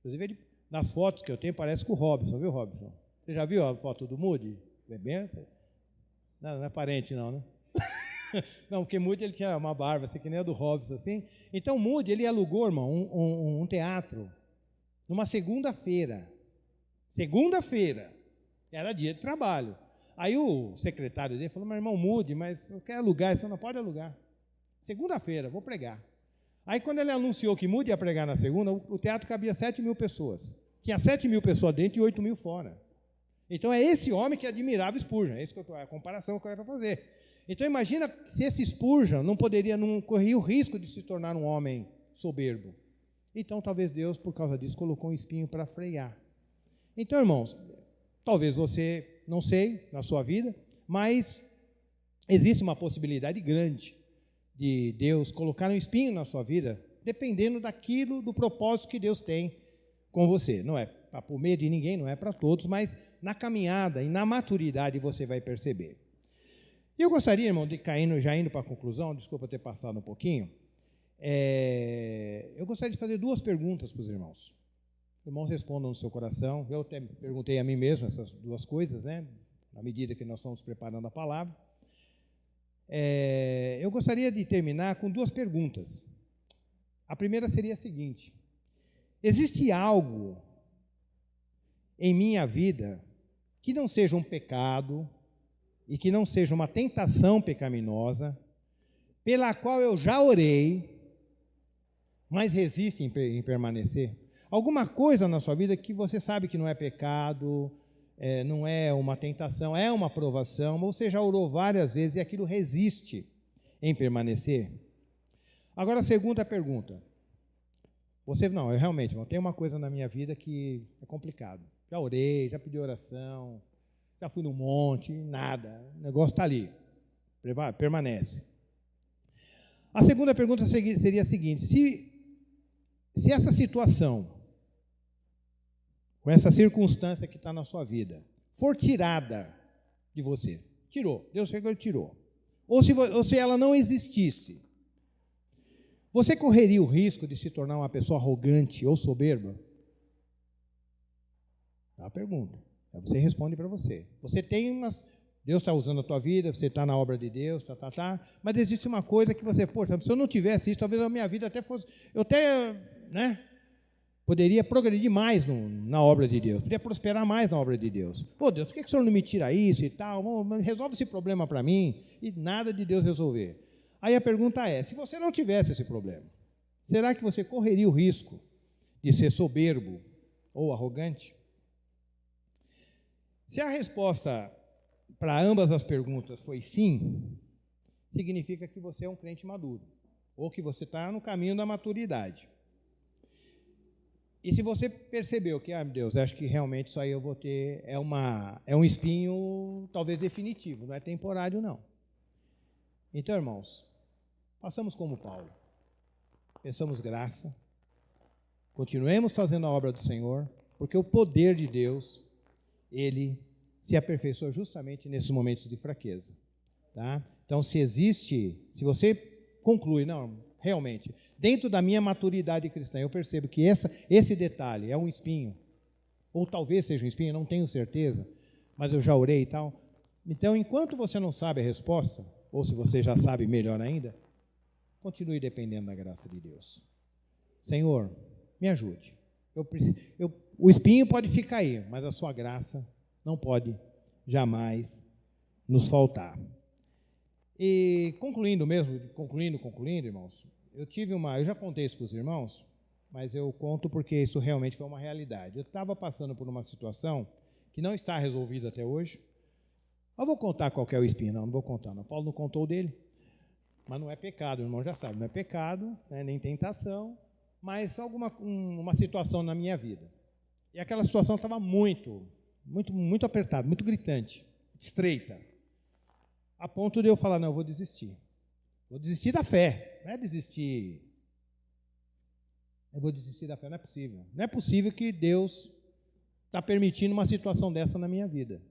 Inclusive, ele, nas fotos que eu tenho, parece com o Robson, viu, Robson? Você já viu a foto do Moody? É bem... Não é parente, não, né? Não, porque Moody ele tinha uma barba, assim, que nem a do Robson, assim. Então, Moody, ele alugou, irmão, um teatro numa segunda-feira. Segunda-feira. Era dia de trabalho. Aí o secretário dele falou, meu irmão Moody, mas eu quero alugar. Ele falou, não pode alugar. Segunda-feira, vou pregar. Aí, quando ele anunciou que Moody ia pregar na segunda, o teatro cabia 7 mil pessoas. Tinha 7 mil pessoas dentro e 8 mil fora. Então, é esse homem que admirava Spurgeon. É isso que é a comparação que eu quero fazer. Então, imagina se esse Spurgeon não corria o risco de se tornar um homem soberbo. Então, talvez Deus, por causa disso, colocou um espinho para frear. Então, irmãos, talvez você, não sei, na sua vida, mas existe uma possibilidade grande de Deus colocar um espinho na sua vida, dependendo do propósito que Deus tem com você. Não é para por meio de ninguém, não é para todos, mas na caminhada e na maturidade você vai perceber. E eu gostaria, irmão, de já indo para a conclusão, desculpa ter passado um pouquinho, eu gostaria de fazer 2 perguntas para os irmãos. Os irmãos respondam no seu coração. Eu até perguntei a mim mesmo essas 2 coisas, né? Na medida que nós estamos preparando a palavra. Eu gostaria de terminar com 2 perguntas. A primeira seria a seguinte: existe algo em minha vida que não seja um pecado e que não seja uma tentação pecaminosa, pela qual eu já orei, mas resiste em permanecer? Alguma coisa na sua vida que você sabe que não é pecado, não é uma tentação, é uma provação, mas você já orou várias vezes e aquilo resiste em permanecer? Agora, a segunda pergunta. Eu realmente, tem uma coisa na minha vida que é complicado. Já orei, já pedi oração, já fui no monte, nada. O negócio está ali, permanece. A segunda pergunta seria a seguinte: se essa situação, com essa circunstância que está na sua vida, for tirada de você, tirou, Deus chegou e tirou, ou se ela não existisse, você correria o risco de se tornar uma pessoa arrogante ou soberba? É uma pergunta. Você responde para você. Você tem Deus está usando a tua vida, você está na obra de Deus, mas existe uma coisa que você, poxa, se eu não tivesse isso, talvez a minha vida até fosse, poderia progredir mais na obra de Deus, poderia prosperar mais na obra de Deus. Pô, Deus, por que o Senhor não me tira isso e tal? Resolve esse problema para mim, e nada de Deus resolver. Aí a pergunta é, se você não tivesse esse problema, será que você correria o risco de ser soberbo ou arrogante? Se a resposta para ambas as perguntas foi sim, significa que você é um crente maduro, ou que você está no caminho da maturidade. E se você percebeu que, meu Deus, acho que realmente isso aí eu vou ter, é um espinho talvez definitivo, não é temporário não. Então, irmãos, façamos como Paulo, peçamos graça, continuemos fazendo a obra do Senhor, porque o poder de Deus, ele se aperfeiçoa justamente nesses momentos de fraqueza. Tá? Então, se você conclui, não, realmente, dentro da minha maturidade cristã, eu percebo que esse detalhe é um espinho, ou talvez seja um espinho, não tenho certeza, mas eu já orei e tal. Então, enquanto você não sabe a resposta, ou se você já sabe melhor ainda, continue dependendo da graça de Deus. Senhor, me ajude. O espinho pode ficar aí, mas a sua graça não pode jamais nos faltar. E concluindo, irmãos, eu já contei isso para os irmãos, mas eu conto porque isso realmente foi uma realidade. Eu estava passando por uma situação que não está resolvida até hoje. Eu vou contar qual que é o espinho, não vou contar. Não. Paulo não contou o dele, mas não é pecado, o irmão já sabe, não é pecado, né, nem tentação, mas uma situação na minha vida. E aquela situação estava muito apertada, muito gritante, estreita, a ponto de eu falar, não, eu vou desistir da fé, não é desistir, eu vou desistir da fé, não é possível que Deus está permitindo uma situação dessa na minha vida.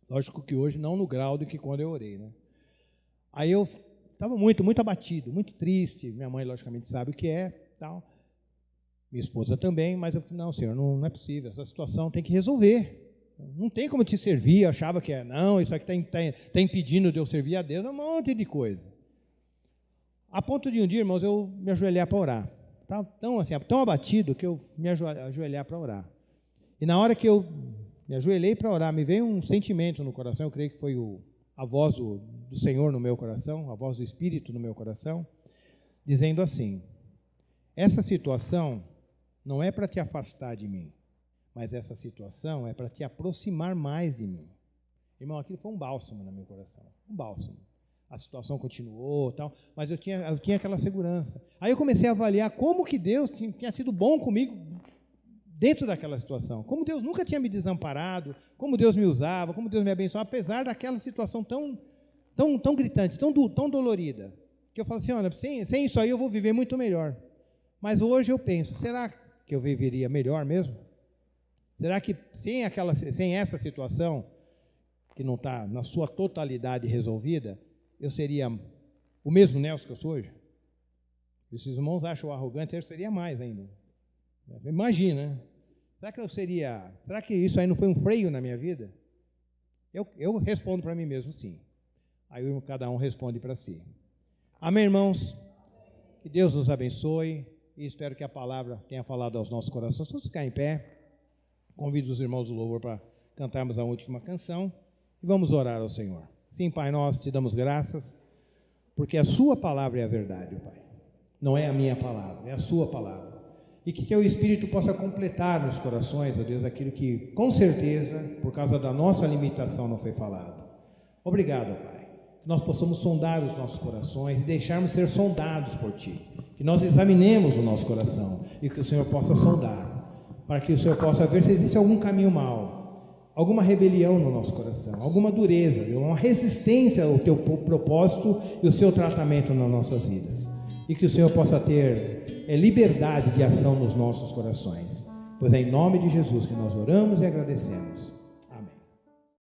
Lógico que hoje não no grau do que quando eu orei, né? Aí eu estava muito abatido, muito triste, minha mãe logicamente sabe o que é, tal, minha esposa também, mas eu falei, não, Senhor, não é possível, essa situação tem que resolver. Não tem como te servir, eu achava que não, isso aqui está impedindo de eu servir a Deus, um monte de coisa. A ponto de um dia, irmãos, eu me ajoelhar para orar. Estava tão abatido que eu me ajoelhar para orar. E na hora que eu me ajoelhei para orar, me veio um sentimento no coração, eu creio que foi a voz do Senhor no meu coração, a voz do Espírito no meu coração, dizendo assim, essa situação não é para te afastar de mim, mas essa situação é para te aproximar mais de mim. Irmão, aquilo foi um bálsamo no meu coração, um bálsamo. A situação continuou, tal, mas eu tinha aquela segurança. Aí eu comecei a avaliar como que Deus tinha sido bom comigo dentro daquela situação. Como Deus nunca tinha me desamparado, como Deus me usava, como Deus me abençoava, apesar daquela situação tão gritante, tão dolorida. Que eu falo assim, olha, sem isso aí eu vou viver muito melhor. Mas hoje eu penso, será que eu viveria melhor mesmo? Será que sem essa situação, que não está na sua totalidade resolvida, eu seria o mesmo Nelson que eu sou hoje? E se os irmãos acham arrogante, eu seria mais ainda. Imagina, né? Será que isso aí não foi um freio na minha vida? Eu respondo para mim mesmo, sim. Aí cada um responde para si. Amém, irmãos? Que Deus nos abençoe e espero que a palavra tenha falado aos nossos corações. Vamos ficar em pé. Convido os irmãos do louvor para cantarmos a última canção e vamos orar ao Senhor. Sim, Pai, nós te damos graças, porque a sua palavra é a verdade, Pai. Não é a minha palavra, é a sua palavra. E que teu Espírito possa completar nos corações, ó Deus, aquilo que, com certeza, por causa da nossa limitação, não foi falado. Obrigado, Pai. Que nós possamos sondar os nossos corações e deixarmos ser sondados por Ti. Que nós examinemos o nosso coração e que o Senhor possa sondar, para que o Senhor possa ver se existe algum caminho mau, alguma rebelião no nosso coração, alguma dureza, uma resistência ao teu propósito e o seu tratamento nas nossas vidas. E que o Senhor possa ter liberdade de ação nos nossos corações. Pois é em nome de Jesus que nós oramos e agradecemos.